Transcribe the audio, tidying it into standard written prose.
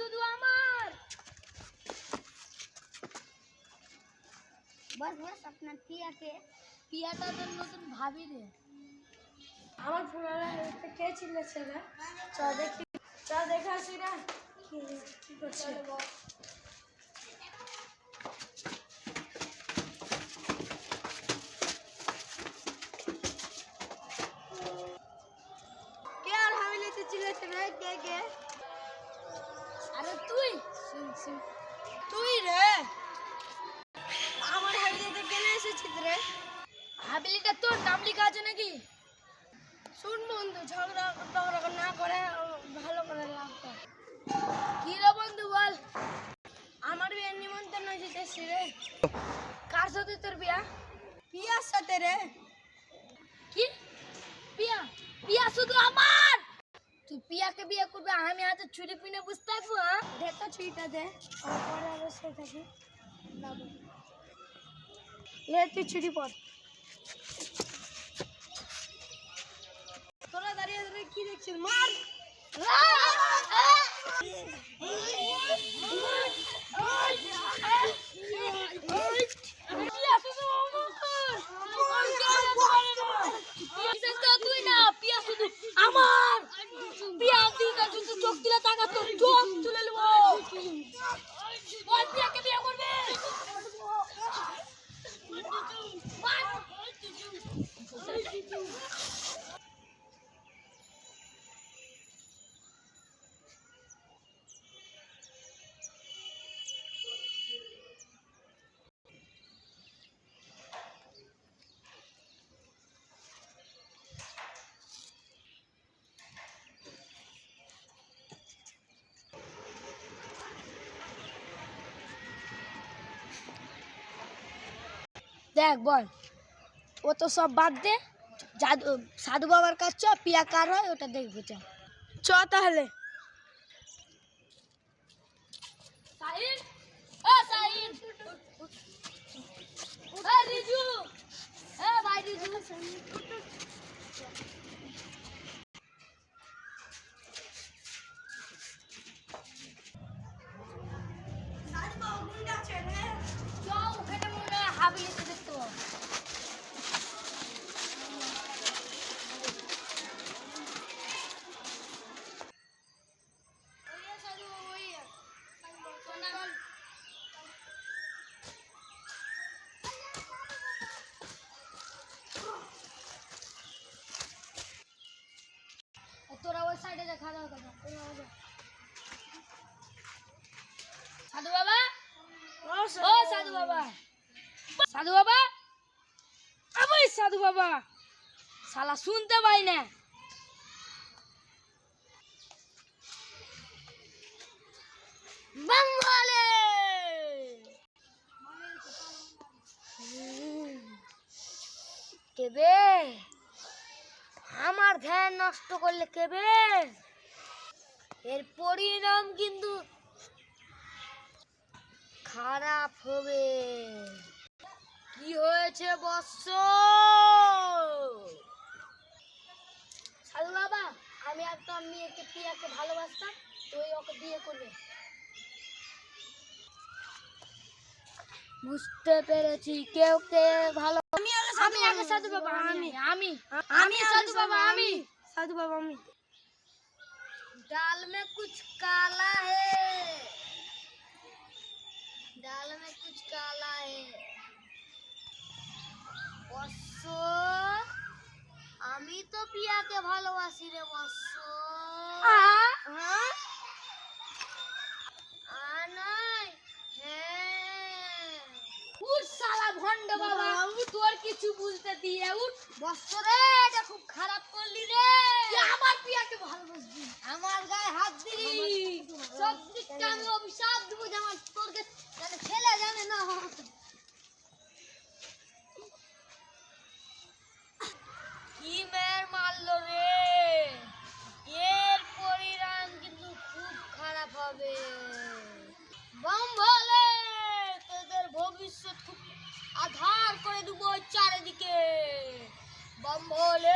শুধু আমার। বস বস আপনার পিয়াটা তো নতুন ভাবি রে। আমার ফোনালা কে চিল্লাছে রে? চ দেখে আসি রে কি করছে। কে আর হামিলিতে চিল্লাছে রে? কে আরে তুই তুই রে? আমার হামিলিতে কেন এসেছিস রে? হাবিলিটা তোর নাম লেখা আছে নাকি? শুন বন্ধু, ঝগড়া না করে ভালো করে লাভ কর। কি রে বন্ধু বল। আমার বিয়ের নিমন্ত্রণ দিতেছি রে। কার সাথে তোর বিয়া? পিয়ার সাথে রে। কি পিয়া? পিয়া শুধু আমার? তুই পিয়াকে বিয়ে করবে, আমি হাতে ছুরি পিনে বসে থাকবো? হ্যাঁ, দে তো ছুরিটা দে, আমার পরে অবশ্যই থাকি। লে তুই ছুরি পর। তোরা দাঁড়িয়ে দাঁড়িয়ে কি দেখছিস? মার। তুই না, পিয়া শুধু আমার। পিয়া দিন শুধু চোখ দিলে টাকা তোর চোখ তুলে নেবো। বল পিয়াকে বিয়ে করবে? দেখ বল, ও তো সব বাদ দে, সাধু বাবার কাছে চ, পিয়া কার হয় ওটা দেখবো। চ তাহলে। সাহিল, ও সাহিল, এ রিজু, এ ভাই রিজু। চল ওখানে মনে হয় হাবিলিতে দেখতে পাবো। তোরা ওই সাইডে যা, খাওয়া দাওয়া কর। সাধু বাবা, ও সাধু বাবা, সাধু বাবা, আবার সাধু বাবা, শালা শুনতে পাই না। বাংলালে কেবে আমার ধ্যান নষ্ট করলে কেবে, এর পরিণাম কিন্তু খারাপ হবে। কি হয়েছে বৎস? সাধু বাবা, আমি একটা মেয়েকে পিয়াকে ভালোবাসতাম, তুই ওকে বিয়ে করবে। বুঝতে পেরেছি, কেউ কে ভালো। আমি আগে সাধু বাবা, আমি সাধু বাবা, साधु बाबा मी। दाल में कुछ काला है, दाल में कुछ काला है। বৎস, আমি তো পিয়াকে ভালোবাসি রে বৎস। নয়, হ্যাঁ। উঠ শালা ভণ্ড বাবা, তোর কিছু বুঝতে দিয়ে উঠ। বৎস রে, এটা খুব খারাপ করলি রে। আমার পিয়াকে ভালোবাসবি, আমার গায়ে হাত দিলি, সব দিকটা আমি অভিশাপ দেবো, যেমন তোরকে ছেলে জানে না। কি মেয়ের মারলো রে, এর পরিণাম কিন্তু খুব খারাপ হবে। বলে তোদের ভবিষ্যৎ খুব আধার করে দেবো চারিদিকে। বলে